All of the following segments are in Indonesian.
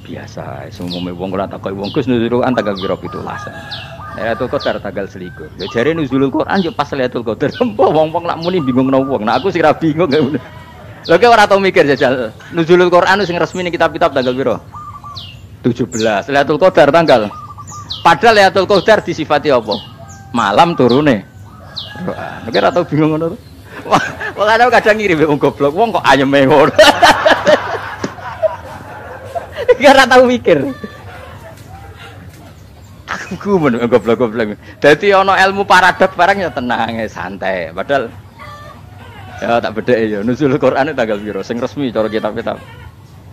biasa. Semuanya wong ora takoki wong Gus nuzulul Quran tanggal piro 17. Lailatul Qadar tanggal 21. Ya jare nuzulul Quran yo pas Lailatul Qadar. Wong-wong nak muni bingung nang wong. Nah aku sing ra bingung. Lha kok ora tau mikir jajal. Nuzulul Quran sing resmi ning kitab-kitab tanggal piro? 17. Lailatul Qadar tanggal. Padahal Lailatul Qadar disifati apa? Malam turune. Nek ora tau bingung ngono. Wong kadang ngirim wong goblok, wong kok ayeme ngono. Ora tau mikir. Aku men goblok-goblok. Dadi ana ilmu paradoks barang ya tenang, santai. Padahal ya tak bedheke ya nuzul Quran tanggal piro sing resmi cara kitab-kitab.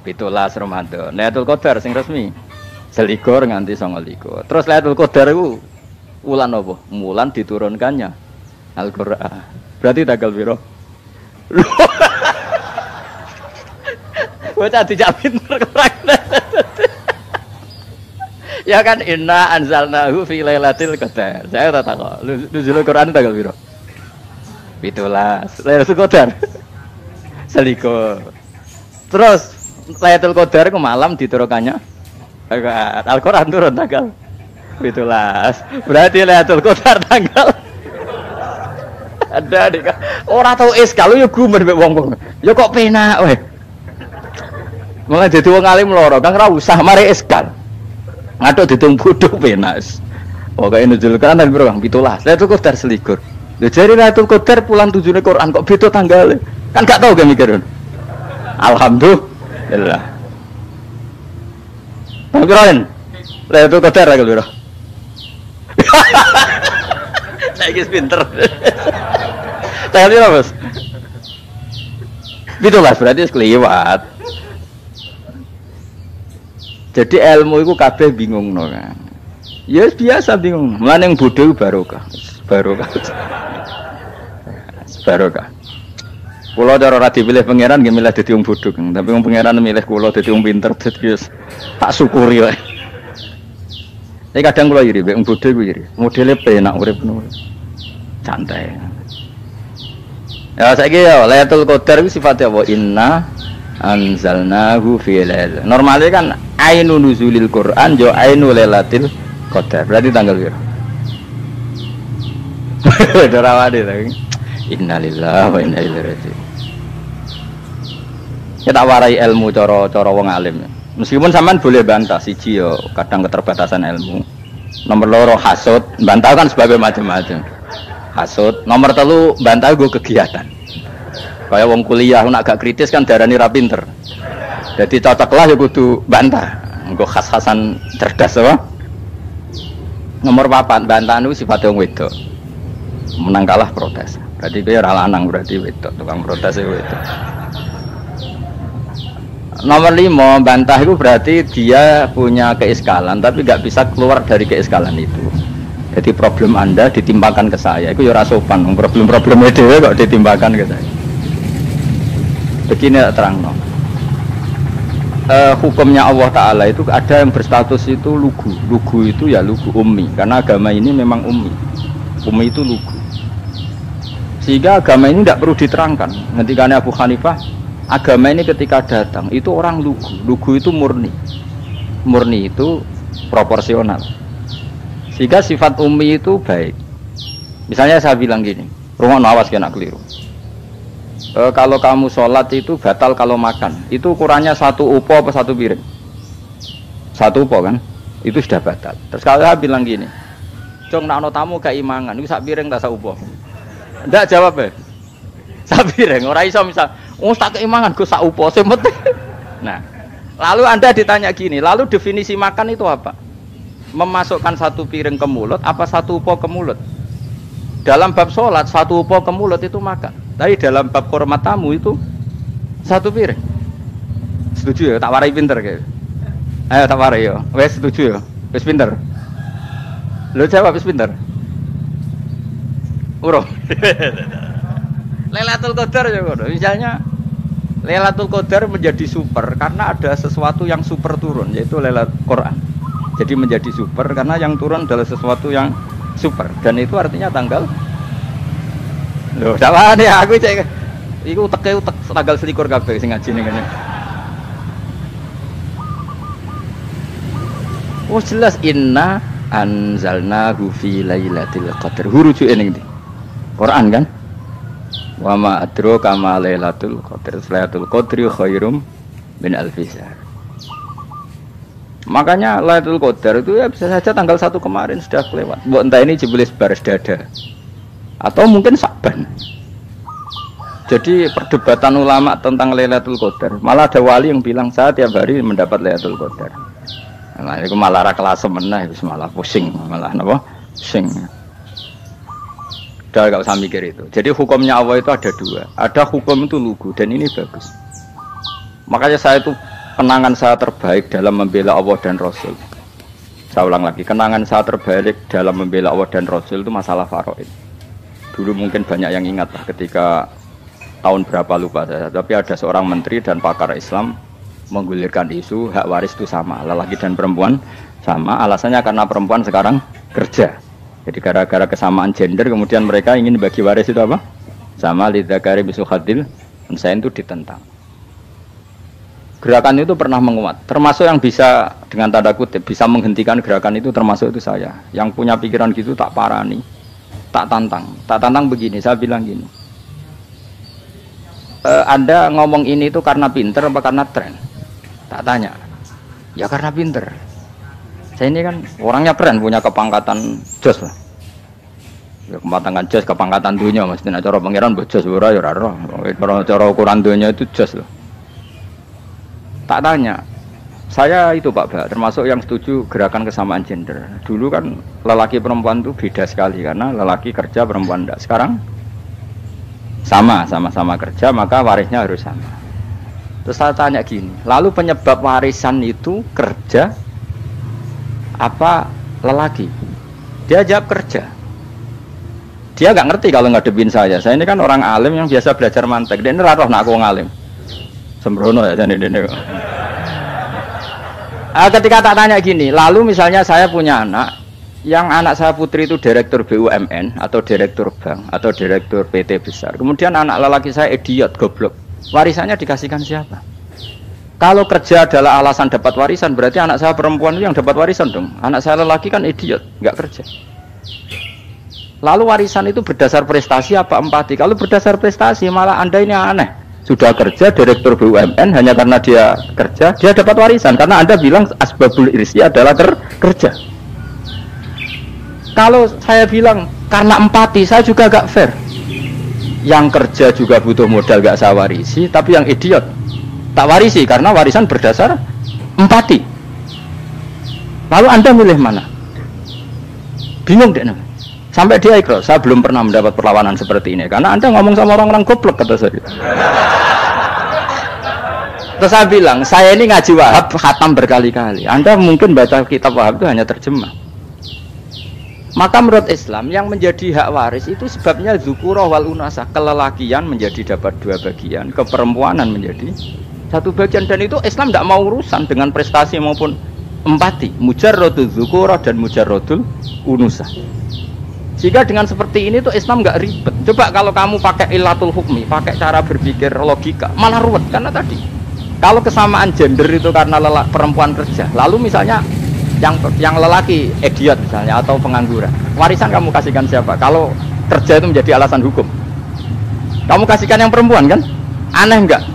17 Ramadan. Lailatul Qadar sing resmi 21 nganti 29. Terus Lailatul Qadar iku wulan apa? Wulan diturunkannya Al-Qur'an. Berarti tanggal piro? Bocah dijak pinter kurang. Ya kan inna anzalnahu fi lailatul qadar. Saya tak tahu. Nuzul Quran tanggal piro? 17. Lailatul Qadar. 21. Terus Lailatul Qadar ku malam diturunkannya Al-Qur'an turun tanggal 17. Berarti Lailatul Qadar tanggal ada dik. Ora tau iskal yo gumer mbek wong-wong. Ya kok penak wae. Mulai dadi wong alim loro, Kang ora usah mari iskal. Ngaduk ditung bodho penak. Pokoke nuzul Quran tanggal piro, Kang? 17. Lailatul Qadar 21. Lha jare Lailatul Qadar bulan 7 Quran kok beda tanggale. Kan gak tau ge mikir. Alhamdulillah. Panggilan. Lailatul Qadar tanggal piro? Saiki pinter. Tanggal piro, Bos? 17 berarti kelewat. Jadi ilmu itu kabeh bingung no kan. Ya biasa bingung. Mulane yang bodoh barokah. Barokah. Barokah. Kula cara ora dipilih pangeran nggih milih dadi wong bodoh, tapi wong pangeran milih kula dadi wong pinter dadi tak syukuri wae. Tapi kadang kula iri wong bodoh iku iri. Modele penak urip ngono. Santai. Ya saiki ya Lailatul Qadar iku sifate apa? Inna anzalnahu fi lailatul. Normale kan ainun nuzulil Quran yo ainul lailatul qadar. Berarti tanggal piro? Dorawade lagi. Innalillahi wa inna ilaihi raji'un. Kita warai ilmu cara wong alim. Meskipun sampean boleh bantah siji yo kadang keterbatasan ilmu. Nomor loro hasud, bantah kan sebagai macam-macam. Hasud, nomor 3 bantah go kegiatan. Kayak wong kuliah nak gak kritis kan darani ra pinter. Jadi cocoklah ya kudu bantah. Engko khas-khasan cerdas apa? Nomor 4 bantahan itu sifatnya wong wedok. Menang kalah protes. Berarti kowe ora lanang berarti wedok, tukang protes wedok. Nomor 5 bantah itu berarti dia punya keiskalan tapi gak bisa keluar dari keiskalan itu. Jadi problem Anda ditimpakan ke saya, itu ya ora sopan. Problem-problemnya dhewe kok ditimpakan ke saya. Begini terang no. Hukumnya Allah Ta'ala itu ada yang berstatus itu lugu. Lugu itu ya lugu ummi. Karena agama ini memang ummi. Ummi itu lugu. Sehingga agama ini tidak perlu diterangkan. Ketika Abu Hanifah, agama ini ketika datang itu orang lugu. Lugu itu murni. Murni itu proporsional. Sehingga sifat ummi itu baik. Misalnya saya bilang gini, rumah awas kena keliru. Kalau kamu sholat itu batal kalau makan. Itu ukurannya 1 upo apa 1 piring? 1 upo kan? Itu sudah batal. Terus kalau saya bilang gini, Jong nak tamu gak imangan, itu 1 piring tak 1 upo. Ndak jawab ya. 1 piring. Orang iso misal, tak keimangan gue 1 upo. Nah, lalu Anda ditanya gini, lalu definisi makan itu apa? Memasukkan 1 piring ke mulut apa 1 upo ke mulut? Dalam bab sholat 1 upo ke mulut itu makan. Tapi dalam bab hormat tamu itu 1 piring. Setuju ya? Tak warai pinter kayak. Ayo tak warai ya. Wes setuju ya? Wes pinter. Lo jawab wes pinter. Urung. Lailatul Qadar ya kok. Misalnya Lailatul Qadar menjadi super karena ada sesuatu yang super turun yaitu Lailatul Quran. Jadi menjadi super karena yang turun adalah sesuatu yang super dan itu artinya tanggal. Loh, sawane aku cek. Iku utek tanggal 21 kabeh sing ngaji ning kene. Oh jelas inna anzalnahu fi lailatul qadar. Rujuke ning ndi? Quran kan? Wa ma adraka ma lailatul qadar. Lailatul qadri khairum min alfi syahr. Makanya Lailatul Qadar itu ya bisa saja tanggal 1 kemarin sudah kelewat. Mbok entah ini jebelis baris dada. Atau mungkin Sa'ban. Jadi perdebatan ulama tentang Lailatul Qadar, malah ada wali yang bilang saya tiap hari mendapat Lailatul Qadar. Nah, itu malah kelas meneh, malah pusing, malah napa? Pusing. Udah gak usah mikir itu. Jadi hukumnya Allah itu ada dua. Ada hukum itu lugu dan ini bagus. Makanya saya itu kenangan saya terbaik dalam membela Allah dan Rasul. Saya ulang lagi, kenangan saya terbaik dalam membela Allah dan Rasul itu masalah faraid. Dulu mungkin banyak yang ingat lah ketika tahun berapa lupa saya, tapi ada seorang menteri dan pakar Islam menggulirkan isu hak waris itu sama, lelaki dan perempuan sama, alasannya karena perempuan sekarang kerja. Jadi gara-gara kesamaan gender kemudian mereka ingin bagi waris itu apa? Sama lidzakari bisul hadil, saya itu ditentang. Gerakan itu pernah menguat, termasuk yang bisa dengan tanda kutip bisa menghentikan gerakan itu termasuk itu saya. Yang punya pikiran gitu tak parani, tak tantang begini, saya bilang gini. Anda ngomong ini itu karena pinter apa karena tren? Tak tanya. Ya karena pinter. Saya ini kan orangnya keren, punya kepangkatan jos lah. Ya kepangkatan jos, kepangkatan dunia mestinya cara pangeran bojos ora ya ora. Cara ukuran dunia itu jos loh. Tak tanya, saya itu Pak Ba, termasuk yang setuju gerakan kesamaan gender. Dulu kan lelaki perempuan itu beda sekali karena lelaki kerja perempuan tidak. Sekarang sama-sama kerja maka warisnya harus sama. Terus saya tanya gini, lalu penyebab warisan itu kerja apa lelaki? Dia jawab kerja. Dia nggak ngerti kalau ngadepin saya. Saya ini kan orang alim yang biasa belajar mantek. Dia ini roh nak aku ngalim. Sembrono ya jadi ini. Ketika tak tanya gini, lalu misalnya saya punya anak, yang anak saya putri itu direktur BUMN atau direktur bank atau direktur PT besar. Kemudian anak lelaki saya idiot, goblok. Warisannya dikasihkan siapa? Kalau kerja adalah alasan dapat warisan, berarti anak saya perempuan itu yang dapat warisan dong. Anak saya lelaki kan idiot, nggak kerja. Lalu warisan itu berdasar prestasi apa empati? Kalau berdasar prestasi malah Anda ini aneh. Sudah kerja direktur BUMN hanya karena dia kerja dia dapat warisan karena Anda bilang asbabul irsi adalah kerja. Kalau saya bilang karena empati saya juga gak fair. Yang kerja juga butuh modal gak saya warisi, tapi yang idiot tak warisi karena warisan berdasar empati. Lalu Anda milih mana? Bingung deh. Sampai dia ikrar, saya belum pernah mendapat perlawanan seperti ini karena Anda ngomong sama orang-orang goblok kata saya. Terus saya bilang, saya ini ngaji Wahab khatam berkali-kali. Anda mungkin baca kitab Wahab itu hanya terjemah. Maka menurut Islam yang menjadi hak waris itu sebabnya dzukurah wal unasa, kelelakian menjadi dapat 2 bagian, keperempuanan menjadi 1 bagian, dan itu Islam tidak mau urusan dengan prestasi maupun empati, mujarradul dzukurah dan mujarradul unasa. Jika dengan seperti ini tuh Islam nggak ribet. Coba kalau kamu pakai ilatul hukmi, pakai cara berpikir logika, malah ruwet karena tadi. Kalau kesamaan gender itu karena perempuan kerja, lalu misalnya yang lelaki idiot misalnya atau pengangguran, warisan kamu kasihkan siapa? Kalau kerja itu menjadi alasan hukum, kamu kasihkan yang perempuan kan? Aneh enggak?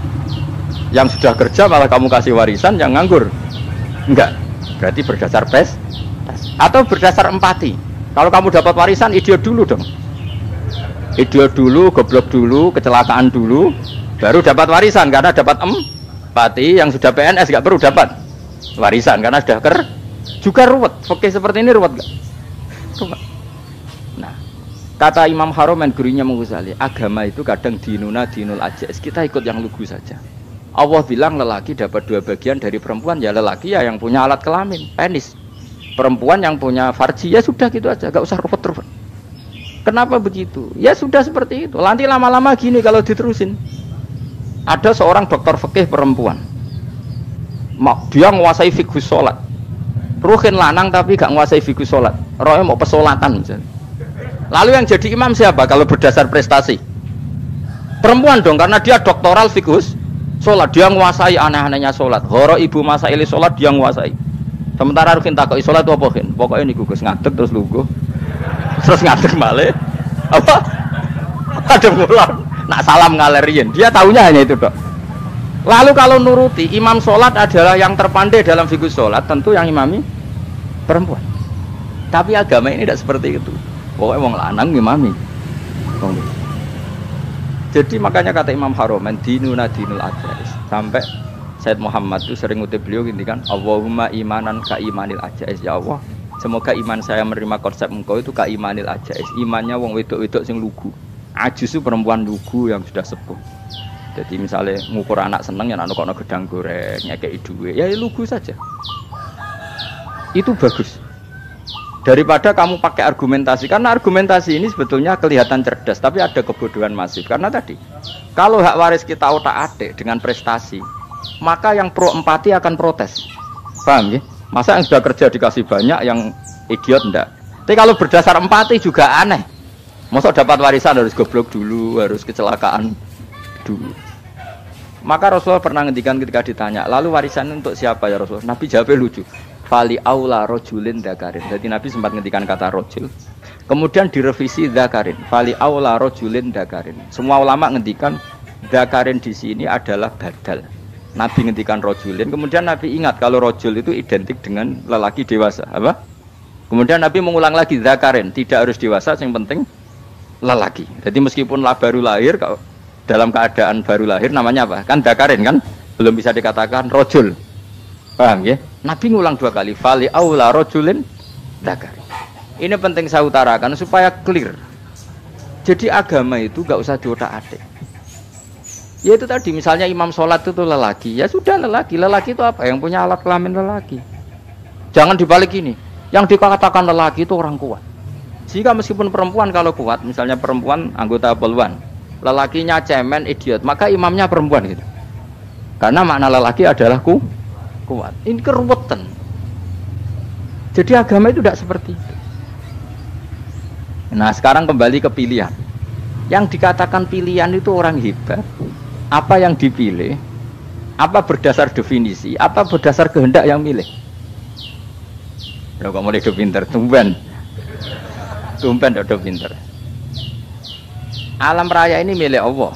Yang sudah kerja malah kamu kasih warisan yang nganggur? Enggak. Berarti berdasar atau berdasar empati. Kalau kamu dapat warisan, idiot dulu dong. Idiot dulu, goblok dulu, kecelakaan dulu, baru dapat warisan karena dapat empati. Yang sudah PNS nggak perlu dapat warisan karena sudah juga ruwet. Oke, seperti ini ruwet nggak? Ruwet. Nah, kata Imam Haromen gurunya Ghazali, agama itu kadang dinuna dinul ajais. Kita ikut yang lugu saja. Allah bilang lelaki dapat 2 bagian dari perempuan, ya lelaki ya yang punya alat kelamin, penis. Perempuan yang punya farji, ya sudah gitu aja, gak usah ruwet-ruwet. Kenapa begitu? Ya sudah seperti itu. Nanti lama-lama gini kalau diterusin. Ada seorang dokter fikih perempuan, dia menguasai fikih sholat. Ruhin lanang tapi gak menguasai fikih sholat. Rohnya mau pesolatan misalnya. Lalu yang jadi imam siapa kalau berdasar prestasi? Perempuan dong, karena dia doktoral fikih sholat. Dia menguasai aneh-anehnya sholat. Horo ibu masaili sholat dia menguasai. Sementara Rukin takoki salat apa Kin? Pokoke niku Gus ngadeg terus lungguh. Terus ngadeg malih. Apa? Ada mulang. Nak salam ngalerien. Dia tahunya hanya itu, Dok. Lalu kalau nuruti imam sholat adalah yang terpandai dalam fikih sholat, tentu yang imami perempuan. Tapi agama ini tidak seperti itu. Pokoknya wong lanang imami. Jadi makanya kata Imam Haromen dinuna dinul ajais. Sampai Said Muhammad itu sering ngutip beliau gini kan, Allahumma imanan ka imanil ajais. Ya Allah, semoga iman saya menerima konsep engkau itu ka imanil ajais. Imannya wong wedok-wedok sing lugu. Ajus itu perempuan lugu yang sudah sepuh. Jadi misalnya ngukur anak seneng ya anak kono gedang goreng, ngekei duwe, ya lugu saja. Itu bagus. Daripada kamu pakai argumentasi, karena argumentasi ini sebetulnya kelihatan cerdas, tapi ada kebodohan masif. Karena tadi, kalau hak waris kita otak-atik dengan prestasi, maka yang pro empati akan protes. Paham ya? Masa yang sudah kerja dikasih banyak, yang idiot enggak? Tapi kalau berdasar empati juga aneh. Masa dapat warisan harus goblok dulu, harus kecelakaan dulu. Maka Rasulullah pernah ngendikan ketika ditanya, lalu warisan untuk siapa ya Rasulullah? Nabi jawabnya lucu. Fali aula rojulin dakarin. Jadi Nabi sempat ngendikan kata rojul. Kemudian direvisi dakarin. Fali aula rojulin dakarin. Semua ulama ngendikan dakarin di sini adalah badal. Nabi ngendikan rojulin. Kemudian Nabi ingat kalau rojul itu identik dengan lelaki dewasa. Apa? Kemudian Nabi mengulang lagi dakarin. Tidak harus dewasa, yang penting lelaki. Jadi meskipun baru lahir, kalau dalam keadaan baru lahir namanya apa? Kan dakarin kan? Belum bisa dikatakan rojul. Paham ya? Nabi ngulang 2 kali. Fali aula rojulin dakarin. Ini penting saya utarakan supaya clear. Jadi agama itu gak usah diotak-atik. Ya itu tadi misalnya imam sholat itu lelaki. Ya sudah lelaki. Lelaki itu apa? Yang punya alat kelamin lelaki. Jangan dibalik ini. Yang dikatakan lelaki itu orang kuat. Jika meskipun perempuan kalau kuat, misalnya perempuan anggota poluan, lelakinya cemen, idiot, maka imamnya perempuan gitu. Karena makna lelaki adalah kuat. Ini keruwetan. Jadi agama itu tidak seperti itu. Nah sekarang kembali ke pilihan. Yang dikatakan pilihan itu orang hebat. Apa yang dipilih? Apa berdasar definisi? Apa berdasar kehendak yang milih? Kalau kamu udah pinter, tumpen udah pinter. Alam raya ini milik Allah.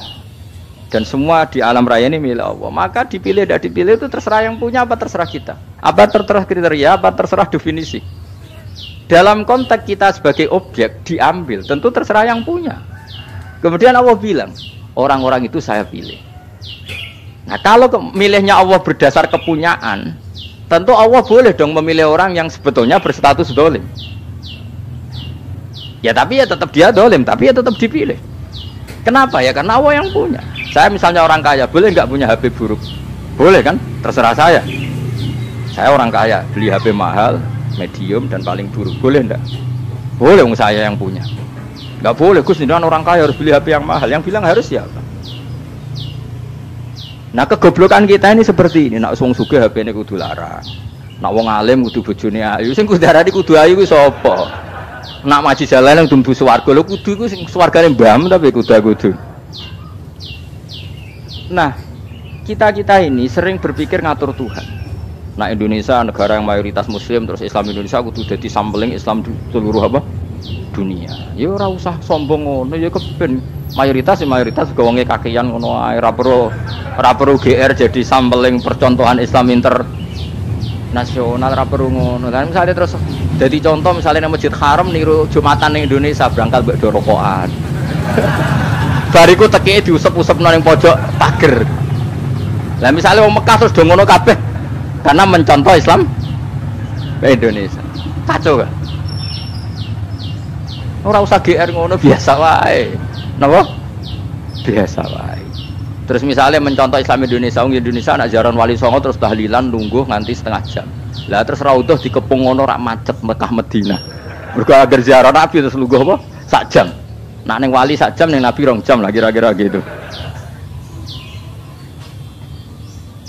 Dan semua di alam raya ini milik Allah. Maka dipilih dan dipilih itu terserah yang punya apa terserah kita. Apa terserah kriteria, apa terserah definisi. Dalam konteks kita sebagai objek diambil, tentu terserah yang punya. Kemudian Allah bilang, orang-orang itu saya pilih. Nah kalau milihnya Allah berdasar kepunyaan, tentu Allah boleh dong memilih orang yang sebetulnya berstatus dolim. Ya tapi ya tetap dia dolim, tapi ya tetap dipilih. Kenapa ya? Karena Allah yang punya. Saya misalnya orang kaya, boleh nggak punya HP buruk? Boleh kan? Terserah saya. Saya orang kaya, beli HP mahal, medium dan paling buruk. Boleh enggak? Boleh, saya yang punya. Nggak boleh, Gus, ini orang kaya harus beli HP yang mahal. Yang bilang harus siapa? Nah kegoblokan kita ini seperti ini. Nak wong sugih HP ini kudu larang. Nak wong alim kudu bojone ayu. Sing kudu darani kudu ayu kuwi sapa? Nak maju jalan yang tumbuh swarga lho kudu iku sing swargane mbam tapi kudu. Nah, kita ini sering berpikir ngatur Tuhan. Nah, Indonesia negara yang mayoritas muslim terus Islam Indonesia kudu dadi sampling Islam seluruh apa? Dunia. Ya ora usah sombong ngono ya keben mayoritas juga wonge kakean ngono ae ora perlu GR jadi sampling percontohan Islam internasional ora perlu ngono. Lah misale terus jadi contoh misalnya Masjid Haram niru Jumatan ning Indonesia berangkat mbek do rokokan. Bariku tekike diusep-usepno ning pojok pager. Lah misalnya wong Mekah terus do ngono kabeh karena mencontoh Islam Indonesia. Kacau kan? Ora usah GR ngono biasa wae. Napa? Biasa wae. Terus misalnya mencontoh Islam Indonesia, Indonesia anak jaran Wali Songo terus tahlilan nunggu nganti setengah jam. Lah terus raudhah dikepung ngono rak macet Mekah Madinah. Mergo agar ziarah Nabi terus lungguh apa? Sak jam. Nak ning wali sak jam ning Nabi 2 jam lah kira-kira gitu.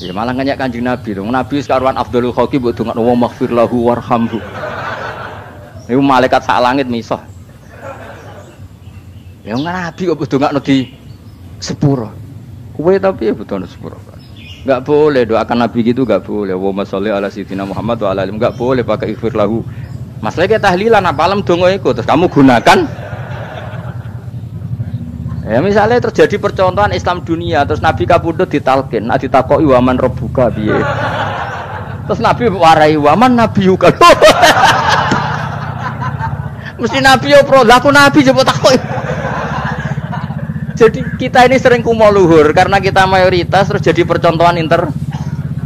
Ya malah nganyak Kanjeng Nabi dong. Nabi sekaruan Afdhalul Khalqi mbok dongakno wa maghfir lahu warhamhu. Niku malaikat sak langit misah. Ya Nabi kok mbok dongakno di sepuro. Kowe tapi ya butuh sepuro. Enggak boleh doakan Nabi gitu, enggak boleh. Allahumma sholli ala sayyidina Muhammad wa ala alihi. Enggak boleh pakai ighfir lahu. Masalahnya tahlilan apa alam donga iku terus kamu gunakan. Ya misalnya terjadi percontohan Islam dunia terus Nabi kapundhut ditalkin, nek ditakoki waman rabbuka piye. Terus Nabi warai waman nabiyuka. Mesti Nabi yo pro, lah aku Nabi coba takoki. Jadi kita ini sering kumo luhur karena kita mayoritas terus jadi percontohan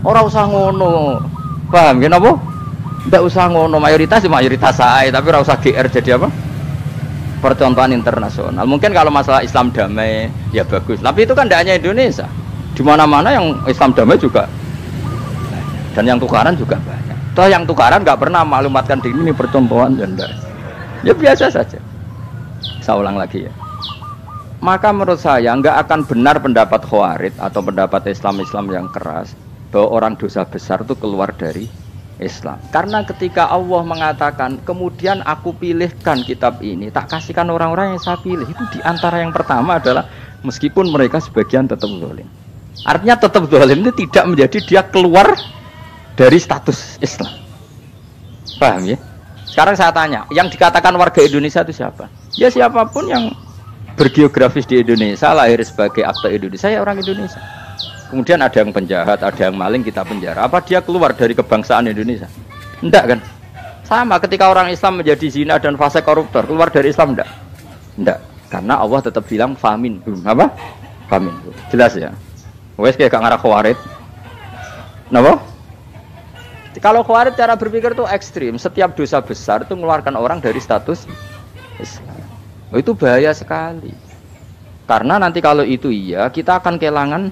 ora usah ngono. Paham ya napa? Ndak usah ngono, mayoritas saya, tapi ora usah GR jadi apa? Percontohan internasional. Mungkin kalau masalah Islam damai ya bagus. Tapi itu kan tidak hanya Indonesia. Di mana-mana yang Islam damai juga banyak. Dan yang tukaran juga banyak. Toh yang tukaran nggak pernah maklumatkan diri ini percontohan dan enggak. Ya biasa saja. Saya ulang lagi ya. Maka menurut saya nggak akan benar pendapat Khawarij atau pendapat Islam yang keras bahwa orang dosa besar itu keluar dari Islam. Karena ketika Allah mengatakan kemudian aku pilihkan kitab ini tak kasihkan orang-orang yang saya pilih, itu diantara yang pertama adalah meskipun mereka sebagian tetap zalim. Artinya tetap zalim itu tidak menjadi dia keluar dari status Islam. Paham ya? Sekarang saya tanya, yang dikatakan warga Indonesia itu siapa? Ya siapapun yang bergeografis di Indonesia, lahir sebagai akta Indonesia, ya orang Indonesia. Kemudian ada yang penjahat, ada yang maling, kita penjara. Apa dia keluar dari kebangsaan Indonesia? Enggak kan? Sama ketika orang Islam menjadi zina dan fase koruptor, keluar dari Islam enggak? Enggak. Karena Allah tetap bilang famin. Apa? Famin. Jelas ya? Wes kayak gak ngarah Khawarij. Napa? Kalau Khawarij cara berpikir itu ekstrim. Setiap dosa besar itu mengeluarkan orang dari status Islam. Oh, itu bahaya sekali. Karena nanti kalau itu iya, kita akan kehilangan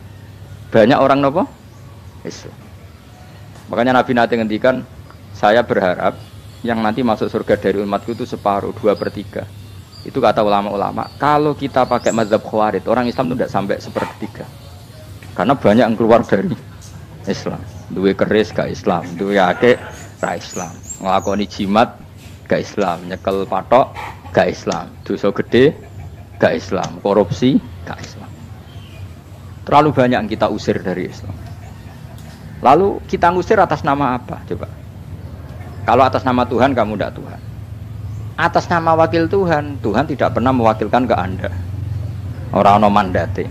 banyak orang nopo Islam. Makanya Nabi nanti ngendikan, saya berharap yang nanti masuk surga dari umatku itu separuh, 2/3. Itu kata ulama-ulama. Kalau kita pakai mazhab Khawarij, orang Islam itu tidak sampai 1/3. Karena banyak yang keluar dari Islam. Duwe keris gak Islam, duwe akeh ra Islam, nglakoni jimat gak Islam, nyekel patok gak Islam, dosa gede gak Islam, korupsi gak Islam. Terlalu banyak yang kita usir dari Islam. Lalu kita ngusir atas nama apa? Coba. Kalau atas nama Tuhan, kamu tidak Tuhan. Atas nama wakil Tuhan, Tuhan tidak pernah mewakilkan ke Anda. Orang-orang mandate.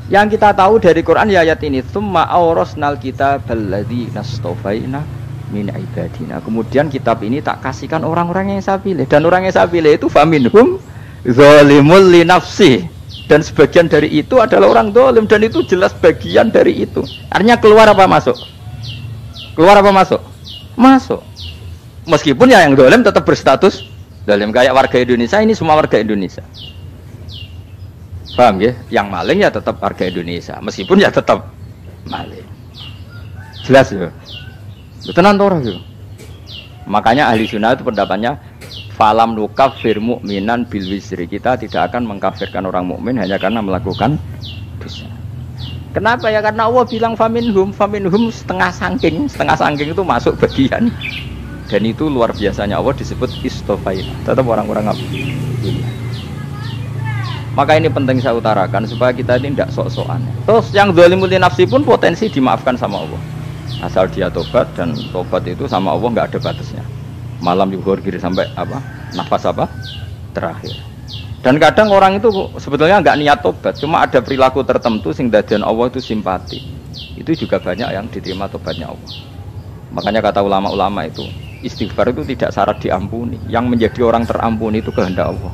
Yang kita tahu dari Quran ya ayat ini, tsumma awrasnal kitabal ladzi nastofaina min ibadina. Kemudian kitab ini tak kasihkan orang-orang yang saya pilih. Dan orang yang saya pilih itu faminhum zalimul li nafsi. Dan sebagian dari itu adalah orang zalim, dan itu jelas bagian dari itu. Artinya keluar apa masuk? Keluar apa masuk? Masuk. Meskipun ya yang zalim tetap berstatus zalim, kayak warga Indonesia, ini semua warga Indonesia. Paham ya? Yang maling ya tetap warga Indonesia, meskipun ya tetap maling. Jelas ya? Tenan ora ya? Makanya ahli sunnah itu pendapatnya falam nukafir mu'minan bil wisri, kita tidak akan mengkafirkan orang mukmin hanya karena melakukan dosa. Kenapa ya? Karena Allah bilang faminhum setengah sangking itu masuk bagian. Dan itu luar biasanya Allah disebut istofaina. Tetap orang-orang apa? Maka ini penting saya utarakan supaya kita ini tidak sok-sokan. Terus yang zalimul li nafsi pun potensi dimaafkan sama Allah. Asal dia tobat, dan tobat itu sama Allah nggak ada batasnya. Malam yuhur kiri sampai apa? Nafas apa? Terakhir. Dan kadang orang itu sebetulnya nggak niat tobat, cuma ada perilaku tertentu sing dadian Allah itu simpati. Itu juga banyak yang diterima tobatnya Allah. Makanya kata ulama-ulama itu, istighfar itu tidak syarat diampuni. Yang menjadi orang terampuni itu kehendak Allah.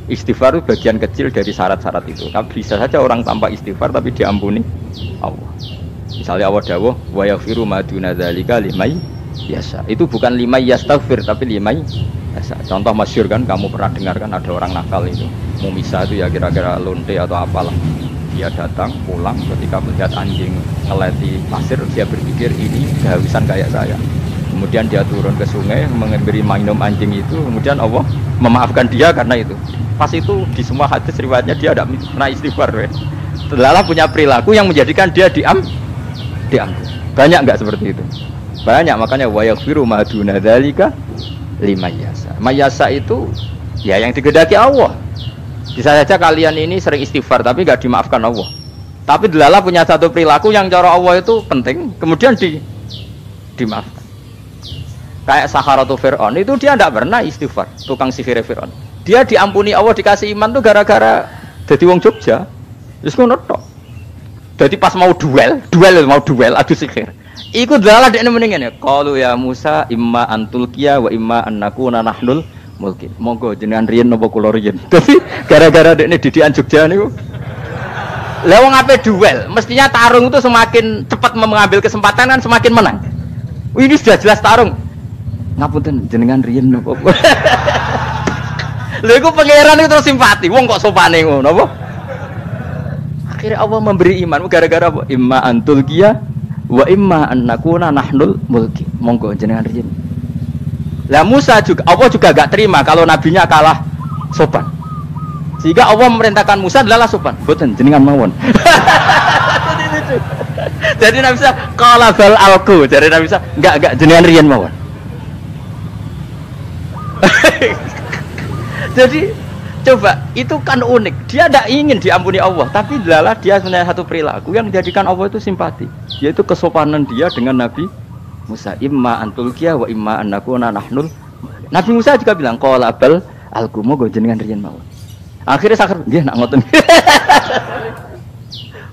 Istighfar itu bagian kecil dari syarat-syarat itu. Nah, bisa saja orang tanpa istighfar tapi diampuni Allah. Misalnya Allah dawuh, wa yaghfiru ma duna dzalika liman yasha. Itu bukan liman yastaghfir tapi liman yasha. Contoh masyhur kan, kamu pernah dengar kan, ada orang nakal itu Mumisa itu ya kira-kira lonte atau apalah. Dia datang pulang ketika melihat anjing ngeleti pasir, dia berpikir ini kehabisan kayak saya. Kemudian dia turun ke sungai memberi minum anjing itu, kemudian Allah memaafkan dia karena itu. Pas itu di semua hadis riwayatnya dia tidak pernah istighfar. Setelah punya perilaku yang menjadikan dia diampuni. Banyak enggak seperti itu? Banyak, makanya wa yaghfiru ma duna dzalika liman yasha. Mayasa itu ya yang digedaki Allah. Bisa saja kalian ini sering istighfar tapi enggak dimaafkan Allah. Tapi delala punya satu perilaku yang cara Allah itu penting, kemudian dimaafkan. Kayak Saharatu Fir'aun itu dia tidak pernah istighfar, tukang sihir Fir'aun. Dia diampuni Allah dikasih iman tuh gara-gara jadi wong Jogja. Wis ngono tok. Jadi pas mau duel adu sihir. Iku delala dekne mendingan ya. Qalu ya Musa imma antulqiya wa imma annakuna nahnul mulkin. Monggo jenengan riyen napa kula riyen. Dadi gara-gara dekne didikan Jogja niku. Lah wong ape duel, mestinya tarung itu semakin cepat mengambil kesempatan kan semakin menang. Ini sudah jelas tarung. Ngapunten jenengan riyen napa. Lha iku pangeran itu terus simpati. Wong kok sopane ngono apa? Akhirnya Allah memberi iman gara-gara apa? Imma antulqiya wa imma annakuna nahnul mulki. Monggo jenengan riyen. Lah Musa juga Allah juga enggak terima kalau nabinya kalah sopan. Sehingga Allah memerintahkan Musa adalah sopan. Boten jenengan mawon. Jadi Nabi Musa qala bal alqu. Jadi Nabi Musa enggak jenengan riyen mawon. Jadi coba itu kan unik. Dia tidak ingin diampuni Allah, tapi adalah dia punya satu perilaku yang menjadikan Allah itu simpati, yaitu kesopanan dia dengan Nabi Musa. Imma antulqiya wa imma annakuna nahnul. Nabi Musa juga bilang qala bal alqu moga jenengan riyen mawon. Akhirnya sakar nggih nak ngoten.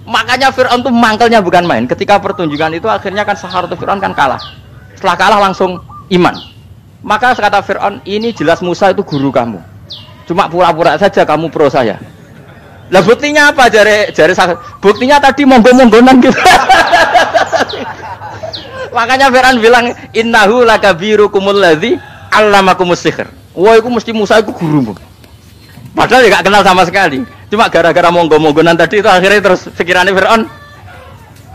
Makanya Fir'aun itu mangkelnya bukan main. Ketika pertunjukan itu akhirnya kan Saharatu Fir'aun kan kalah. Setelah kalah langsung iman. Maka kata Fir'aun, ini jelas Musa itu guru kamu. Cuma pura-pura saja kamu pro saya. Lah buktinya apa jare Saharatu? Buktinya tadi monggo-monggonan gitu. Makanya Fir'aun bilang innahu lakabirukumul ladzi 'allamakumus sihr. Wah, itu mesti Musa itu gurumu. Padahal ya gak kenal sama sekali. Cuma gara-gara monggo-monggonan tadi itu akhirnya terus pikirannya Fir'aun.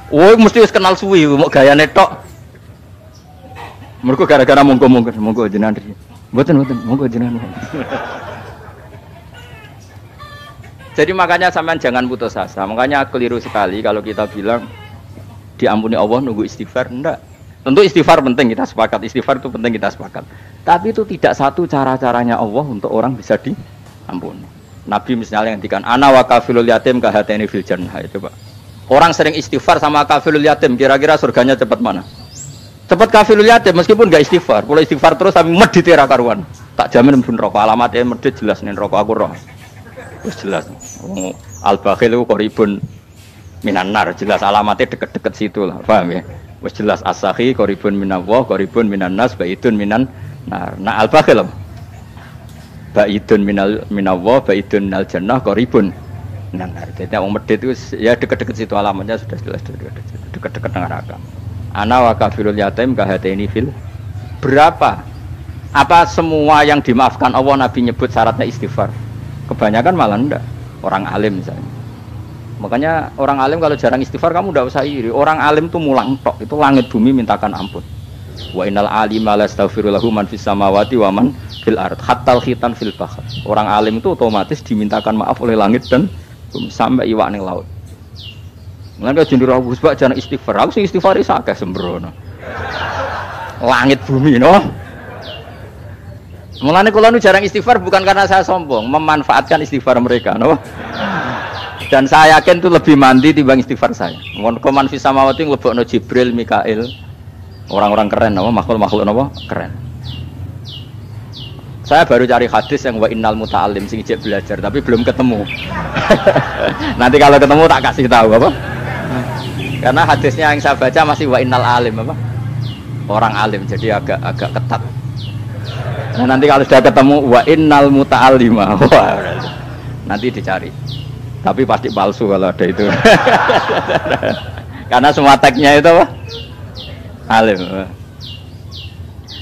Woi mesti harus kenal suwi, mau gaya netok. Mereka gara-gara monggo-monggon, monggo jenengan. Mboten, monggo jenengan. Jadi makanya sampean jangan putus asa. Makanya keliru sekali kalau kita bilang diampuni Allah nunggu istighfar. Enggak. Tentu istighfar penting, kita sepakat. Istighfar itu penting, kita sepakat. Tapi itu tidak satu cara-caranya Allah untuk orang bisa ampun. Nabi misalnya ngendikan ana wa kafilul yatim kahateni fil jannah. Coba. Orang sering istighfar sama kafilul yatim, kira-kira surganya cepat mana? Cepat kafilul yatim meskipun enggak istighfar. Kalau istighfar terus tapi medhit ra karuan. Tak jamin pun rokok alamatnya medhit jelas nih rokok aku roh. Wis jelas. Al-bakhil ku qaribun minan nar, jelas alamatnya deket-deket situ lah. Paham ya? Wis jelas as-sakhi qaribun minallah, qaribun minan nas, baitun minan nar. Nah al-bakhil baidun minallah, baidun minal jannah, qaribun minan nar. Jadi wong medhit itu ya dekat-dekat situ alamatnya sudah jelas dekat-dekat dengan neraka. Ana wa kafirul yatim kahateni fil. Berapa? Apa semua yang dimaafkan Allah Nabi nyebut syaratnya istighfar? Kebanyakan malah enggak. Orang alim misalnya. Makanya orang alim kalau jarang istighfar kamu enggak usah iri. Orang alim tuh mulang tok, itu langit bumi mintakan ampun. Wa innal alima lastaghfiru lahu man fis samawati wa man fil ard hatta khitan fil bahr. Orang alim itu otomatis dimintakan maaf oleh langit dan bumi sampai iwak ning laut. Mulane jenenge Rabu sebab jarang istighfar. Aku sing istighfar iki akeh sembrono. Langit bumi no. Mulane kula nu jarang istighfar bukan karena saya sombong, memanfaatkan istighfar mereka, no. Dan saya yakin itu lebih mandi timbang istighfar saya. Mun koman fis samawati nglebokno Jibril, Mikail. Orang-orang keren no, makhluk-makhluk no, keren. Saya baru cari hadis yang wa innal muta'allim sing ijek belajar tapi belum ketemu. Nanti kalau ketemu tak kasih tahu apa? Karena hadisnya yang saya baca masih wa innal alim apa? Orang alim jadi agak ketat. Nah, nanti kalau sudah ketemu wa innal muta'allima. Wah, nanti dicari. Tapi pasti palsu kalau ada itu. Karena semua tagnya itu apa? Alim.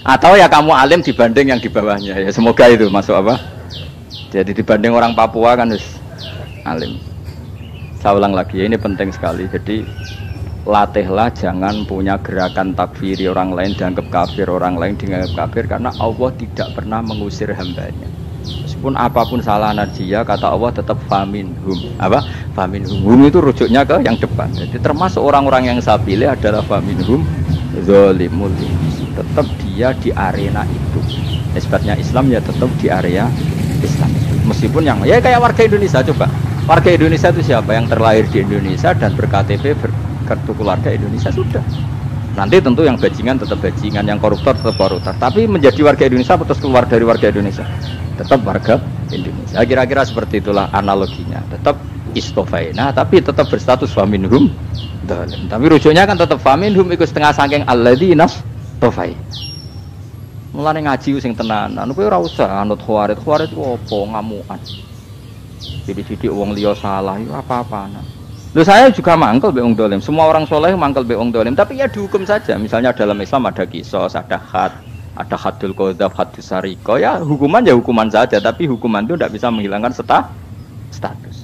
Atau ya kamu alim dibanding yang di bawahnya. Ya semoga itu masuk apa? Jadi dibanding orang Papua kan harus alim. Saya ulang lagi, ini penting sekali. Jadi latihlah jangan punya gerakan takfiri orang lain, dianggap kafir orang lain, dianggap kafir, karena Allah tidak pernah mengusir hambanya. Meskipun apapun salah dia, kata Allah tetap faminhum. Apa? Faminhum. Hum itu rujuknya ke yang depan. Jadi termasuk orang-orang yang saya pilih adalah faminhum zalimul. Tetap dia di arena itu. Nisbatnya Islam ya tetap di area Islam. Meskipun yang ya kayak warga Indonesia coba. Warga Indonesia itu siapa? Yang terlahir di Indonesia dan berKTP berkartu keluarga Indonesia sudah. Nanti tentu yang bajingan tetap bajingan, yang koruptor tetap koruptor. Tapi menjadi warga Indonesia atau keluar dari warga Indonesia tetap warga Indonesia. Kira-kira seperti itulah analoginya. Tetap istofaina, tapi tetap berstatus faminhum dhalim. Tapi rujuknya kan tetap faminhum ikut setengah saking alladzina tofai. Mulane ngaji sing tenanan, kowe ora usah anut khawarit. Khawarit ku apa ngamukan. Jadi wong liya salah itu apa-apaan. Loh saya juga mangkel be wong dolim. Semua orang soleh mangkel be wong dolim. Tapi ya dihukum saja. Misalnya dalam Islam ada kisos, ada hadul qadzaf, hadus sariko. Ya hukuman saja. Tapi hukuman itu tidak bisa menghilangkan status.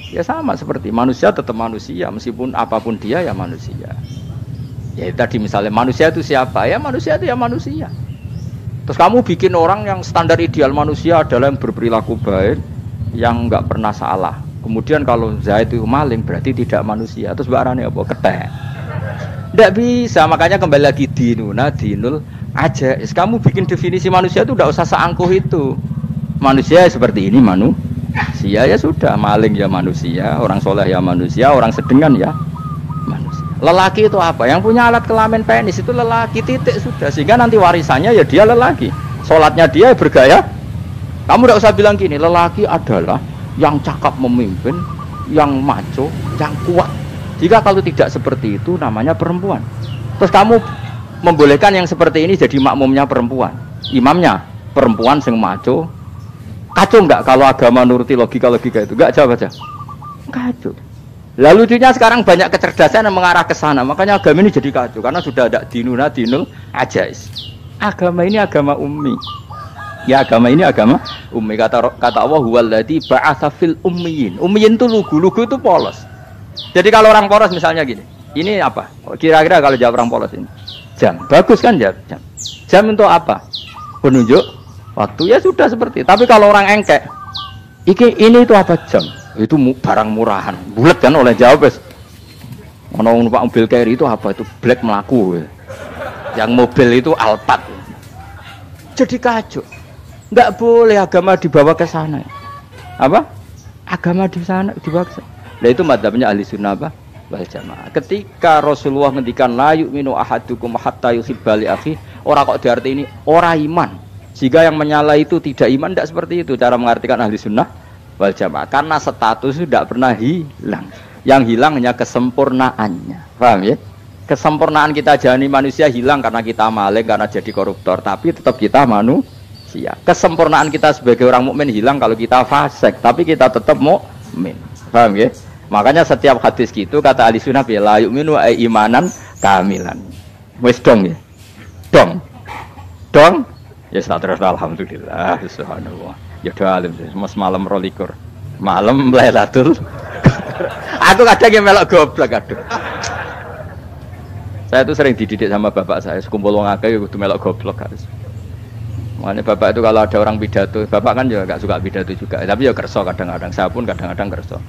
Ya sama seperti manusia tetap manusia. Meskipun apapun dia ya manusia. Ya tadi misalnya manusia itu siapa? Ya manusia itu ya manusia. Terus kamu bikin orang yang standar ideal manusia adalah yang berperilaku baik, yang enggak pernah salah. Kemudian kalau Zaid itu maling berarti tidak manusia. Terus barangnya apa? Ketek. Tidak bisa, makanya kembali lagi dinul aja. Kamu bikin definisi manusia itu tidak usah seangkuh itu. Manusia seperti ini manusia ya sudah, maling ya manusia, orang soleh ya manusia, orang sedengan ya manusia. Lelaki itu apa? Yang punya alat kelamin penis itu lelaki, titik sudah. Sehingga nanti warisannya ya dia lelaki. Sholatnya dia bergaya. Kamu tidak usah bilang gini, lelaki adalah yang cakap memimpin, yang maco, yang kuat. Jika kalau tidak seperti itu namanya perempuan. Terus kamu membolehkan yang seperti ini jadi makmumnya perempuan, imamnya perempuan sing maco. Kacau enggak kalau agama nuruti logika-logika itu? Enggak, jawab aja. Kacau. Lalu lucunya sekarang banyak kecerdasan yang mengarah ke sana. Makanya agama ini jadi kacau karena sudah ada dinul ajais. Agama ini agama ummi. Ya agama ini agama ummi. Kata Allah huwallazi ba'atsa fil ummiyin. Ummiyin itu lugu itu polos. Jadi kalau orang polos misalnya gini. Ini apa? Kira-kira kalau jawab orang polos ini. Jam. Bagus kan jam? Jam untuk apa? Penunjuk waktu ya sudah seperti itu. Tapi kalau orang engkek, ini itu apa jam? Itu barang murahan, bulat kan oleh jawab es. Orang numpak mobil carry itu apa? Itu black melaku. Yang mobil itu Alphard. Jadi kacau. Nggak boleh agama dibawa ke sana. Apa? Agama di sana dibawa ke sana. Nah itu madzhabnya ahli sunnah apa? Wal jamaah. Ketika Rasulullah ngendikan la yu'minu ahadukum hatta yuhibba li akhi, ora kok diarti ini ora iman. Jika yang menyala itu tidak iman, tidak seperti itu cara mengartikan ahli sunnah wal jamaah. Karena status itu tidak pernah hilang. Yang hilang hanya kesempurnaannya. Paham ya? Kesempurnaan kita jadi manusia hilang karena kita maling, karena jadi koruptor. Tapi tetap kita manusia. Kesempurnaan kita sebagai orang mukmin hilang kalau kita fasik. Tapi kita tetap mukmin. Paham ya? Makanya setiap hadis gitu kata ahli sunnah la yu'minu imanan kamilan. Wis dong ya. Dong. Ya terus alhamdulillah subhanallah. Ya doa alim mas malam rolikur. Malam Lailatul. Aku kadang yang melok goblok aduh. Saya itu sering dididik sama bapak saya, sekumpul wong akeh kudu melok goblok harus. Makanya bapak itu kalau ada orang pidato, bapak kan juga enggak suka pidato juga, tapi ya kerso kadang-kadang. Saya pun kadang-kadang kerso.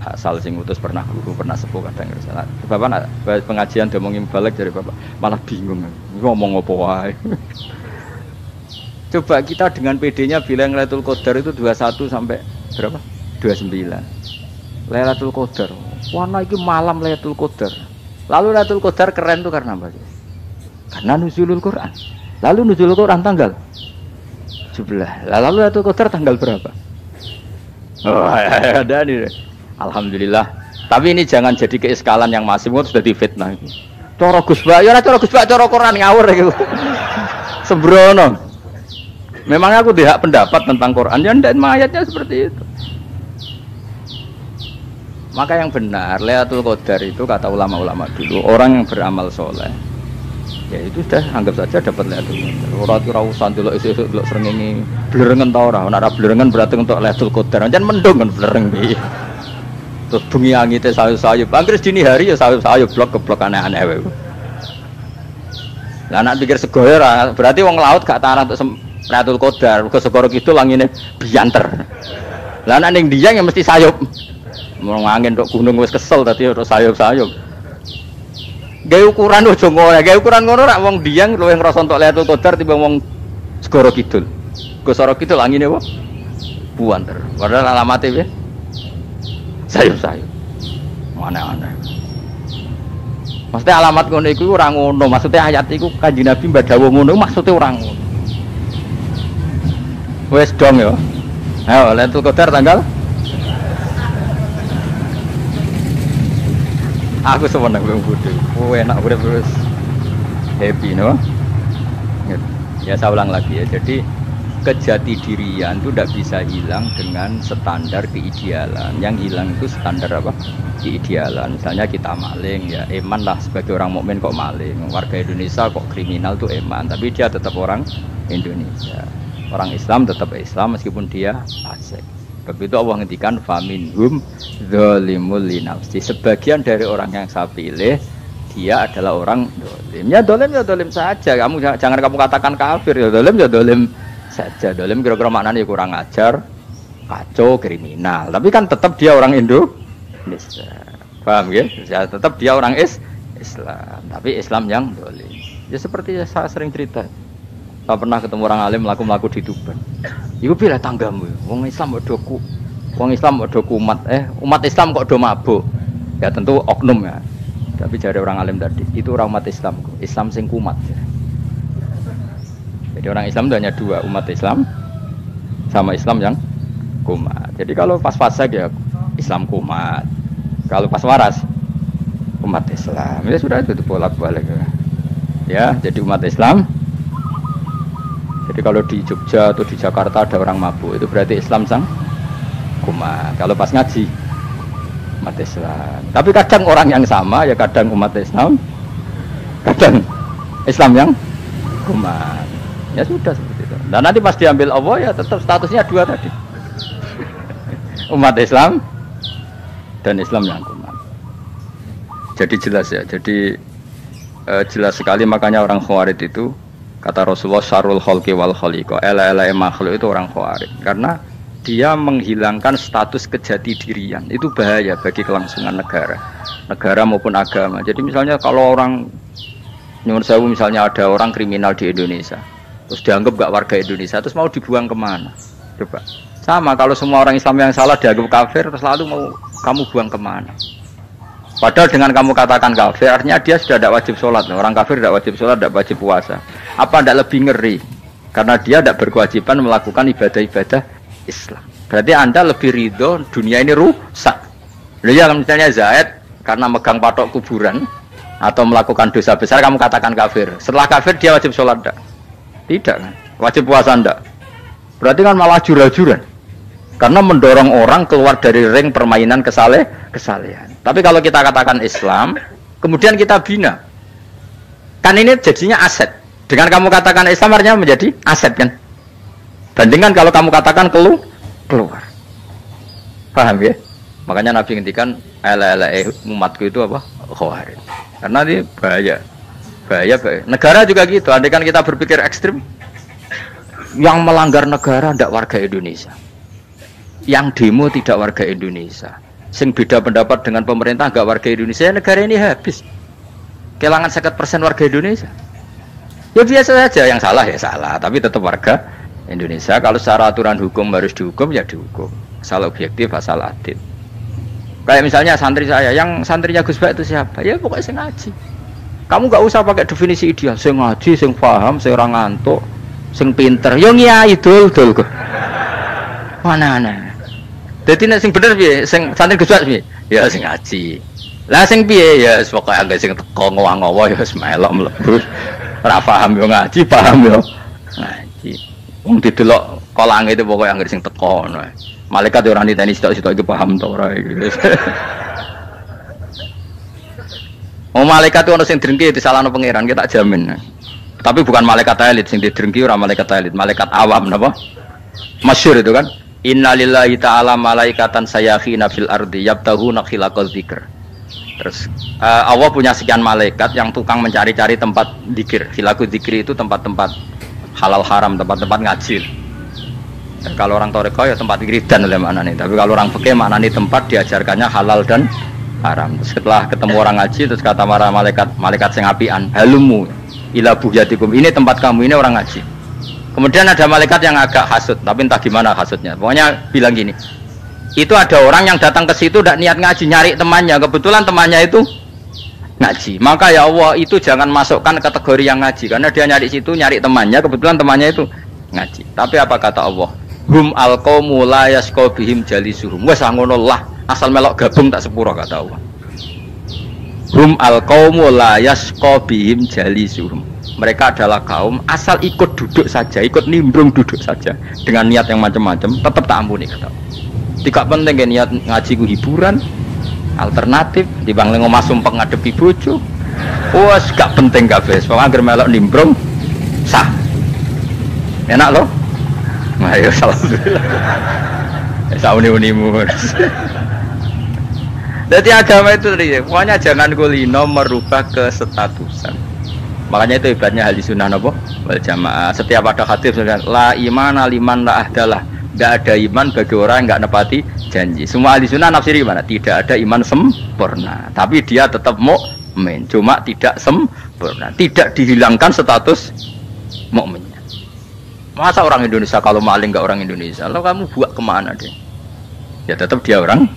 Asal sing utus pernah guru, pernah sepuh kadang kerso. Bapak nak pengajian diomongin balik dari bapak, malah bingung. Ngomong apa wae. Coba kita dengan PD-nya bilang Lailatul Qadar itu 21 sampai berapa? 29. Lailatul Qadar. Warna itu malam Lailatul Qadar. Lalu Lailatul Qadar keren tuh karena apa? Karena nuzulul Quran. Lalu nuzulul Quran tanggal 17. Lalu Lailatul Qadar tanggal berapa? Oh, ada nih. Alhamdulillah. Tapi ini jangan jadi keiskalan yang masih sudah difitnah. Cara Gus Bak, ya ora cara Gus Bak, cara Quran ngawur gitu. Sembrono. Memangnya aku tidak pendapat tentang Quran, ya dan ayatnya seperti itu. Maka yang benar, Lailatul Qadar itu kata ulama-ulama dulu, orang yang beramal soleh, ya itu sudah anggap saja dapat Lailatul Qadar. Orang itu rawusan dulu isu-isu dulu seringi blerengan tau ora, ora blerengan berarti untuk Lailatul Qadar, jangan mendung kan blereng bi. Terus bunyi angite sayup-sayup, anggere dini hari ya sayup-sayup blok aneh-aneh. Lah anak pikir segoyo ora, berarti wong laut gak tahan untuk Lailatul Qadar, ke segoro kidul langine bianter. Lah nek ning Dieng ya mesti sayup. Mau angin tok gunung wis kesel tadi ora sayup-sayup. Gawe ukuran ojo ngono, gawe ukuran ngono rak wong Dieng luwih ngrasa entuk Lailatul Qadar timbang wong segoro kidul. Ke segoro kidul langine apa? Buanter. Padahal alamatnya sayur-sayur. Aneh-aneh. Maksudnya alamat ngono iku ora ngono, maksudnya ayat iku Kanjeng Nabi mbadawa ngono maksudnya ora ngono. Wes dong ya. Ayo Lailatul Qadar tanggal. Aku seneng wong bodho. Enak urip terus. Happy no. Ya saya ulang lagi ya. Jadi kejati dirian itu tidak bisa hilang dengan standar keidealan. Yang hilang itu standar apa? Keidealan. Misalnya kita maling, ya eman lah sebagai orang mukmin kok maling. Warga Indonesia kok kriminal tuh eman, tapi dia tetap orang Indonesia. Orang Islam tetap Islam meskipun dia fasik. Begitu Allah ngendikan faminhum zalimul linafsi. Sebagian dari orang yang saya pilih dia adalah orang dolim. Ya dolim saja. Kamu jangan kamu katakan kafir ya dolim saja. Dolim kira-kira maknanya kurang ajar, kacau, kriminal. Tapi kan tetap dia orang Indonesia. Paham ya? Ya tetap dia orang Islam. Tapi Islam yang dolim. Ya seperti saya sering cerita. Saya pernah ketemu orang alim melaku di Tuban. Iku pilih tanggamu. Wong Islam kok doku. Wong Islam kok doku umat Islam kok do mabuk. Ya tentu oknum ya. Tapi dari orang alim tadi, itu orang umat Islam. Islam sing kumat. Ya. Jadi orang Islam itu hanya dua, umat Islam sama Islam yang kumat. Jadi kalau pas-pas saja Islam kumat. Kalau pas waras umat Islam. Ya sudah itu bolak-balik. Ya, jadi umat Islam. Jadi kalau di Jogja atau di Jakarta ada orang mabuk, itu berarti Islam sang kumat. Kalau pas ngaji umat Islam. Tapi kadang orang yang sama, ya kadang umat Islam, kadang Islam yang kumat. Ya sudah seperti itu. Dan nanti pas diambil Allah ya tetap statusnya dua tadi. Umat Islam dan Islam yang kumat. Jadi jelas ya. Jadi jelas sekali makanya orang Khawarij itu kata Rasulullah syarrul khalqi wal khaliqa. Ela-ela makhluk itu orang Khawarij. Karena dia menghilangkan status kejati dirian. Itu bahaya bagi kelangsungan negara maupun agama. Jadi misalnya kalau orang nyuwun sewu misalnya ada orang kriminal di Indonesia, terus dianggap gak warga Indonesia, terus mau dibuang kemana? Coba. Sama kalau semua orang Islam yang salah dianggap kafir, terus lalu mau kamu buang kemana? Padahal dengan kamu katakan kafir, artinya dia sudah tidak wajib sholat. Orang kafir tidak wajib sholat, tidak wajib puasa. Apa tidak lebih ngeri? Karena dia tidak berkewajiban melakukan ibadah-ibadah Islam. Berarti Anda lebih ridho dunia ini rusak. Ya misalnya Zaid karena megang patok kuburan atau melakukan dosa besar kamu katakan kafir. Setelah kafir dia wajib sholat enggak? Tidak kan? Wajib puasa enggak? Berarti kan malah jura-juran. Karena mendorong orang keluar dari ring permainan kesalehan. Tapi kalau kita katakan Islam, kemudian kita bina. Kan ini jadinya aset. Dengan kamu katakan Islam artinya menjadi aset kan? Bandingkan kalau kamu katakan keluar. Paham ya? Makanya Nabi ngendikan umatku itu apa? Khawarij. Karena ini bahaya. Negara juga gitu. Andai kan kita berpikir ekstrim, yang melanggar negara tidak warga Indonesia. Yang demo tidak warga Indonesia. Sing beda pendapat dengan pemerintah enggak warga Indonesia, negara ini habis. Kehilangan 50% warga Indonesia. Ya biasa saja, yang salah ya salah, tapi tetap warga Indonesia. Kalau secara aturan hukum harus dihukum ya dihukum. Asal objektif, asal adil. Kayak misalnya santri saya, yang santrinya Gus Bak itu siapa? Ya pokoknya sing ngaji. Kamu enggak usah pakai definisi ideal, sing ngaji, sing paham, sing ora ngantuk, sing pinter. Yo ngiyai dul kok. Mana. Jadi nek sing bener piye? Sing santri Gus Bak piye? Ya sing ngaji. Lah sing piye ya pokoke anggere sing teko ngowah-ngowah ya wis melok mlebu. Ora paham yo ngaji, paham yo ngaji. Wong didelok kolange itu pokoke anggere sing teko ngono. Malaikat yo ora niteni sitok-sitok iki paham ta ora iki. Oh malaikat itu ono sing drengki disalahno pangeran, kita tak jamin. Tapi bukan malaikat elit sing didrengki ora malaikat elit, malaikat awam napa? Masyhur itu kan. Innalillahi ta'ala malaikatan sayakhina fil ardi yabtahuna khilaqal dzikr. Terus Allah punya sekian malaikat yang tukang mencari-cari tempat dzikir. Khilaqul dzikri itu tempat-tempat halal haram, tempat-tempat ngaji. Dan kalau orang toreko ya tempat wiridan oleh maknanya. Tapi kalau orang fikih maknanya tempat diajarkannya halal dan haram. Terus setelah ketemu orang ngaji terus kata para malaikat sing apian, halumu ila buhyatikum. Ini tempat kamu, ini orang ngaji. Kemudian ada malaikat yang agak hasut, tapi entah gimana hasutnya. Pokoknya bilang gini, itu ada orang yang datang ke situ tidak niat ngaji, nyari temannya. Kebetulan temannya itu ngaji. Maka ya Allah itu jangan masukkan kategori yang ngaji, karena dia nyari situ nyari temannya. Kebetulan temannya itu ngaji. Tapi apa kata Allah? Hum alqaumu la yasqa bihim jalisuhum. Wes ngono lah, asal melok gabung tak sepuro kata Allah. Hum alqaumu la yasqa bihim jalisuhum. Mereka adalah kaum asal ikut duduk saja, ikut nimbrung duduk saja dengan niat yang macam-macam, tetap tak ampuni kata. Tidak penting kan niat ngaji ku hiburan, alternatif, dibanding ngomong sumpah ngadepi bojo. Wes gak penting kabeh, pokoke anggere melok nimbrung sah. Enak loh. Ayo alhamdulillah. Sauni-unimu. Jadi agama itu tadi, pokoknya jangan kulino merubah kesestatusan. Makanya itu hebatnya ahli sunnah wal jamaah. Setiap ada hadis la imana liman la ahdalah. Tidak ada iman bagi orang yang tidak nepati janji. Semua ahli sunnah nafsiri gimana? Tidak ada iman sempurna, tapi dia tetap mukmin, cuma tidak sempurna. Tidak dihilangkan status mukminnya. Masa orang Indonesia kalau maling nggak orang Indonesia? Lalu kamu buat kemana deh? Ya tetap dia orang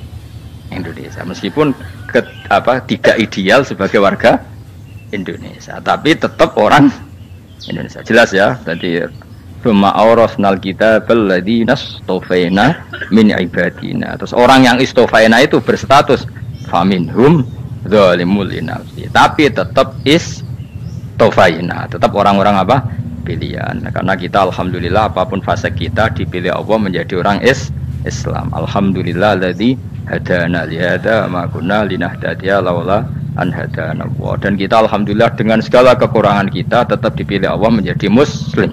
Indonesia, meskipun tidak ideal sebagai warga Indonesia, tapi tetap orang Indonesia. Jelas ya. Tadi Rumma aurasnal kitabal ladzina istofaina min ibadina. Terus orang yang istofaina itu berstatus faminhum zalimul linafsi. Tapi tetap istofaina, tetap orang-orang apa? Pilihan. Karena kita alhamdulillah apapun fase kita dipilih Allah menjadi orang Islam. Alhamdulillah alladzi hadana li hada ma kunna linahtadiya laula an hadana Allah. Dan kita alhamdulillah dengan segala kekurangan kita tetap dipilih Allah menjadi muslim.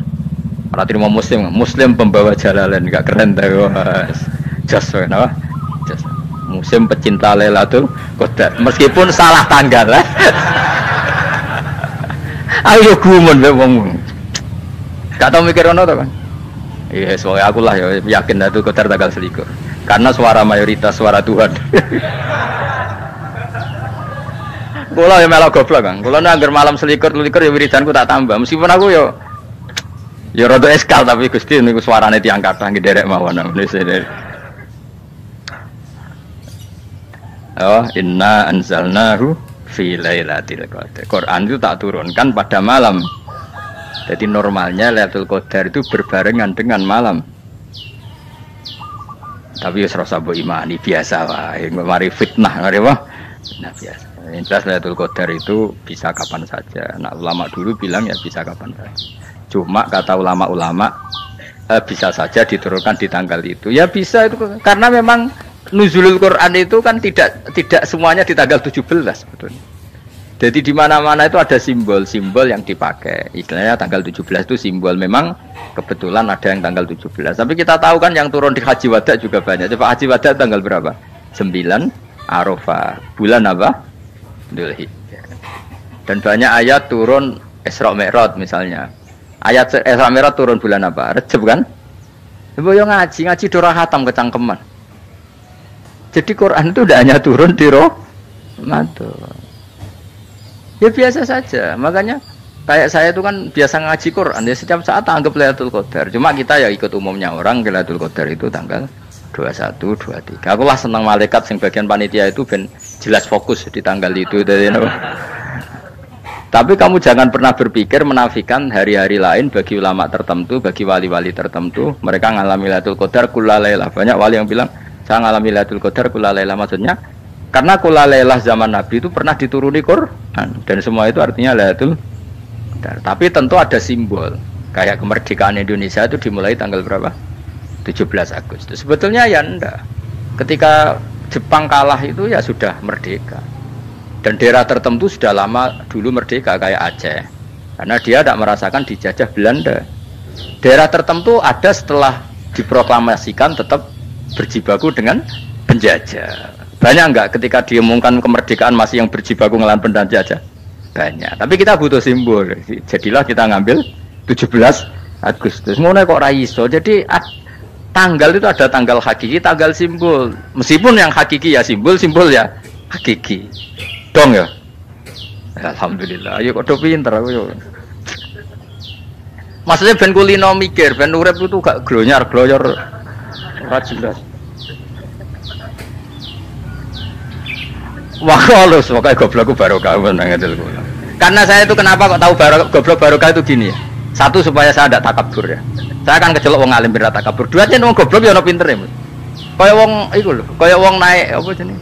Para terima muslim pembawa jalalan, enggak keren dah. Just kenapa? Just muslim pecinta Lailatul Qadar. Meskipun salah tanggal lah. Ayo gumun be wong. Gak tau mikir ono to kan? Iya, soalnya aku lah ya yakin Lailatul Qadar tanggal 1. Karena suara mayoritas suara Tuhan. Kula ya melok goblok kan. Kula nek anggar malam 1 ya wiridanku tak tambah. Meskipun aku ya rada eskal tapi Gusti niku suarane tiyang kathah nggih derek mawon. Oh, inna anzalnahu fi lailatul qadar. Quran itu tak turunkan pada malam. Jadi normalnya Lailatul Qadar itu berbarengan dengan malam. Tapi wis rasa mbok imani biasa wae. Mari fitnah ngare wah. Nah biasa. Jelas Lailatul Qadar itu bisa kapan saja. Nah ulama dulu bilang ya bisa kapan saja. Cuma kata ulama-ulama bisa saja diturunkan di tanggal itu. Ya bisa itu karena memang nuzulul Quran itu kan tidak semuanya di tanggal 17 sebetulnya. Jadi di mana-mana itu ada simbol-simbol yang dipakai. Istilahnya tanggal 17 itu simbol, memang kebetulan ada yang tanggal 17. Tapi kita tahu kan yang turun di Haji Wada juga banyak. Coba Haji Wada tanggal berapa? 9 Arafah. Bulan apa? Dzulhijjah. Dan banyak ayat turun Isra Mi'raj misalnya. Ayat Isra Mi'raj turun bulan apa? Rejab kan? Ibu yang ngaji dora khatam kecangkeman. Jadi Quran itu tidak hanya turun di Ramadan. Ya biasa saja. Makanya kayak saya itu kan biasa ngaji Quran. Ya setiap saat anggap Lailatul Qadar. Cuma kita ya ikut umumnya orang Lailatul Qadar itu tanggal 21, 23. Aku lah senang malaikat yang bagian panitia itu ben jelas fokus di tanggal itu. Tapi kamu jangan pernah berpikir menafikan hari-hari lain bagi ulama tertentu, bagi wali-wali tertentu. Mereka ngalami Lailatul Qadar kulalailah. Banyak wali yang bilang saya ngalami Lailatul Qadar kulalailah. Maksudnya karena kulalailah zaman Nabi itu pernah dituruni Quran dan semua itu artinya Lailatul Qadar. Tapi tentu ada simbol. Kayak kemerdekaan Indonesia itu dimulai tanggal berapa? 17 Agustus. Sebetulnya ya enggak. Ketika Jepang kalah itu ya sudah merdeka. Dan daerah tertentu sudah lama dulu merdeka kayak Aceh. Karena dia tidak merasakan dijajah Belanda. Daerah tertentu ada setelah diproklamasikan tetap berjibaku dengan penjajah. Banyak enggak ketika diumumkan kemerdekaan masih yang berjibaku ngelawan penjajah? Banyak. Tapi kita butuh simbol. Jadilah kita ngambil 17 Agustus. Ngono kok ra iso. Jadi tanggal itu ada tanggal hakiki, tanggal simbol. Meskipun yang hakiki ya simbol ya hakiki. Dong ya. Alhamdulillah. Ayo kok do pinter aku yo. Maksudnya ben kulino mikir, ben urip itu gak glonyar-gloyor ora jelas. Wah, halus pokoke goblokku barokah menang ngedel kula. Karena saya itu kenapa kok tahu goblok barokah itu gini ya. Satu supaya saya tidak takabur ya. Saya akan kecelok wong alim berat takabur. Dua aja wong goblok ya ono pintere. Kaya wong iku lho, kaya wong naik apa jenenge?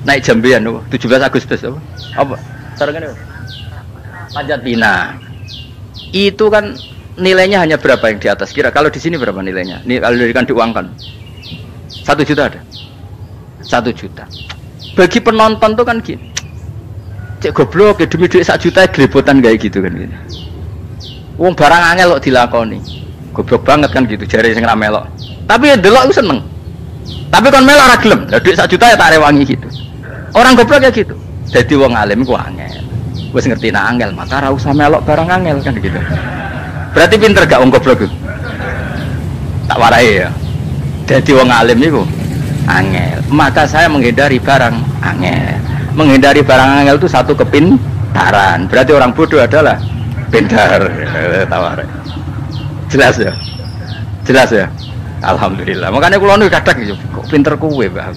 Naik jambean lho, 17 Agustus apa? Apa? Sarengane. Panjat Pinang. Itu kan nilainya hanya berapa yang di atas kira? Kalau di sini berapa nilainya? Ini kalau diuangkan 1 juta ada. 1 juta. Bagi penonton tuh kan gini. Cek goblok ya demi duit 1 juta glebotan kayak gitu kan gitu. Wong barang angel kok dilakoni. Goblok banget kan gitu jare sing ra melok. Tapi ya delok aku seneng. Tapi kon melok ora gelem. Lah duit 1 juta ya tak rewangi gitu. Orang goblok ya gitu. Jadi wong alim ku angel. Wis ngerti nak angel, maka ora usah melok barang angel kan gitu. Berarti pinter gak wong goblok itu? Tak warai ya. Jadi wong alim iku angel. Maka saya menghindari barang angel. Menghindari barang angel itu satu kepintaran. Berarti orang bodoh adalah pintar. Tawar. Jelas ya? Jelas ya? Alhamdulillah. Makanya kula nu kadang kok pinter kowe, Mbak.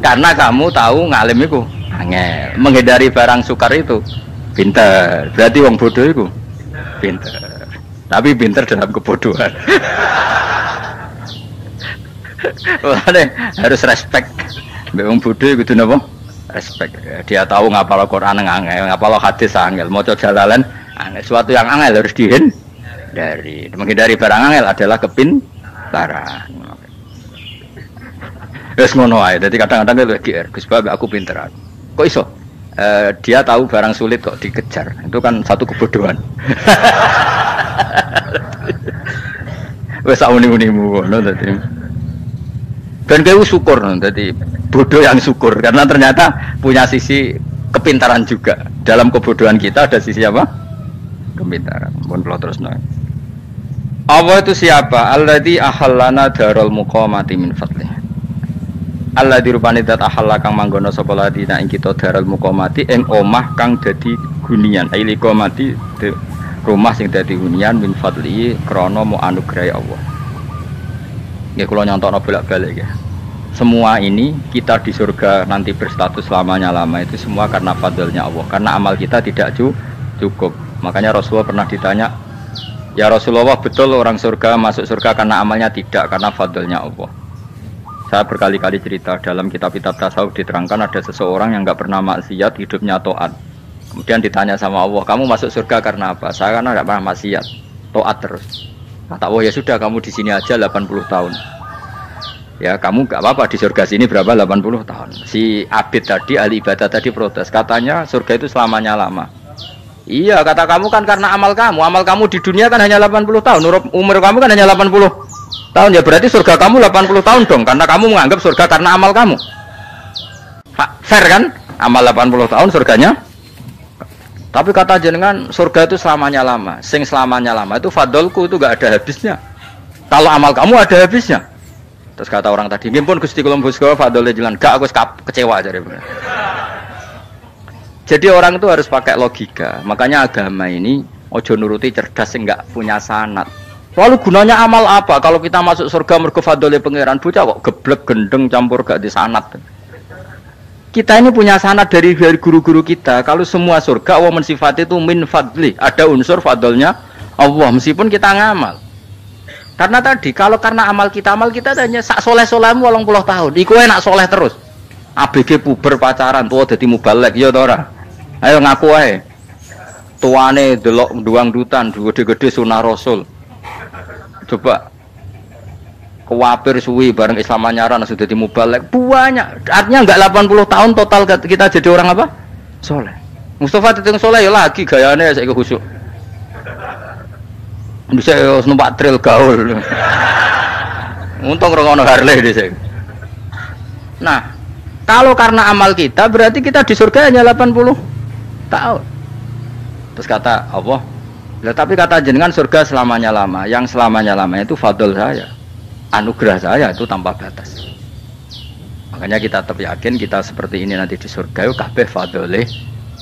Karena kamu tahu ngalim iku angel. Menghindari barang sukar itu pintar. Berarti wong bodoh itu pintar. Tapi pintar dalam kebodohan. Harus respect. Wong bodoh itu napa? Respect. Dia tahu ngapal Quran angel, ngapal hadis angel, maca jalalan angel. Suatu yang angel harus dihindari. Menghindari barang angel adalah kepintaran. Wes ngono ae. Dadi kadang-kadang lho GR, Gus Bab aku pinteran. Kok iso? Dia tahu barang sulit kok dikejar. Itu kan satu kebodohan. Wes uni-unimu ngono dadi. Dan kayak syukur, jadi bodoh yang syukur karena ternyata punya sisi kepintaran juga. Dalam kebodohan kita ada sisi apa? Kepintaran. Mohon kalau terus nol. Allah itu siapa? Alladzi ahallana darul muqamati min fadlih. Alladzi rupane dat ahalla kang manggono sapa ladina ing kita darul muqamati ing omah kang dadi hunian. Aili qamati rumah sing dadi hunian min fadli krana mu anugrahe Allah. Ya kalau nyontokno bolak-balik ya. Semua ini kita di surga nanti berstatus lamanya-lama itu semua karena fadlnya Allah. Karena amal kita tidak cukup. Makanya Rasulullah pernah ditanya, ya Rasulullah betul orang surga masuk surga karena amalnya tidak, karena fadlnya Allah. Saya berkali-kali cerita dalam kitab-kitab tasawuf diterangkan ada seseorang yang nggak pernah maksiat, hidupnya taat. Kemudian ditanya sama Allah, kamu masuk surga karena apa? Saya karena nggak pernah maksiat, taat terus. Kata Allah, ya sudah kamu di sini aja 80 tahun. Ya kamu gak apa-apa di surga sini berapa 80 tahun. Si Abid tadi, ahli ibadah tadi protes. Katanya surga itu selamanya lama. Iya kata kamu kan karena amal kamu. Amal kamu di dunia kan hanya 80 tahun. Umur kamu kan hanya 80 tahun. Ya berarti surga kamu 80 tahun dong. Karena kamu menganggap surga karena amal kamu. Fair kan? Amal 80 tahun surganya. Tapi kata jenengan surga itu selamanya lama. Sing selamanya lama itu fadolku itu gak ada habisnya. Kalau amal kamu ada habisnya. Terus kata orang tadi, "Ngimpun Gusti kula mbusga fadole jalan." Gak, aku kecewa jare. Jadi orang itu harus pakai logika. Makanya agama ini ojo nuruti cerdas sing gak punya sanad. Lalu gunanya amal apa? Kalau kita masuk surga mergo fadole pangeran, bocah kok geblek gendeng campur gak di sanad. Kita ini punya sanad dari guru-guru kita. Kalau semua surga Allah mensifati itu min fadli, ada unsur fadlnya Allah meskipun kita ngamal. Karena tadi kalau karena amal kita hanya sak soleh-solehmu 80 tahun. Iku enak soleh terus. ABG puber pacaran tua dadi mubalek ya ta ora? Ayo ngaku ae. Tuane delok duang dutan gede-gede sunah Rasul. Coba kewapir suwi bareng Islam anyaran sudah di mubalek banyak. Artinya enggak 80 tahun total kita jadi orang apa? Soleh. Mustafa teteng soleh ya lagi gayane saiki khusyuk. Bisa numpak trail gaul. Untung rengono Harley dhisik. Nah, kalau karena amal kita berarti kita di surga hanya 80 tahun. Terus kata Allah, "Lah tapi kata jenengan surga selamanya lama. Yang selamanya lama itu fadl saya. Anugerah saya itu tanpa batas." Makanya kita tetap yakin kita seperti ini nanti di surga itu kabeh fadlih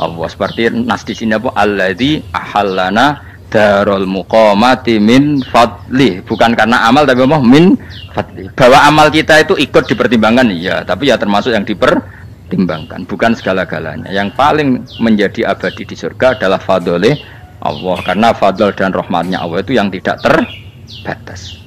Allah. Seperti nas di sini apa? Alladzi ahallana darul muqamati min fadli. Bukan karena amal tapi apa? Min fadli. Bahwa amal kita itu ikut dipertimbangkan iya, tapi ya termasuk yang dipertimbangkan, bukan segala-galanya. Yang paling menjadi abadi di surga adalah fadlih Allah, karena fadl dan rahmatnya Allah itu yang tidak terbatas.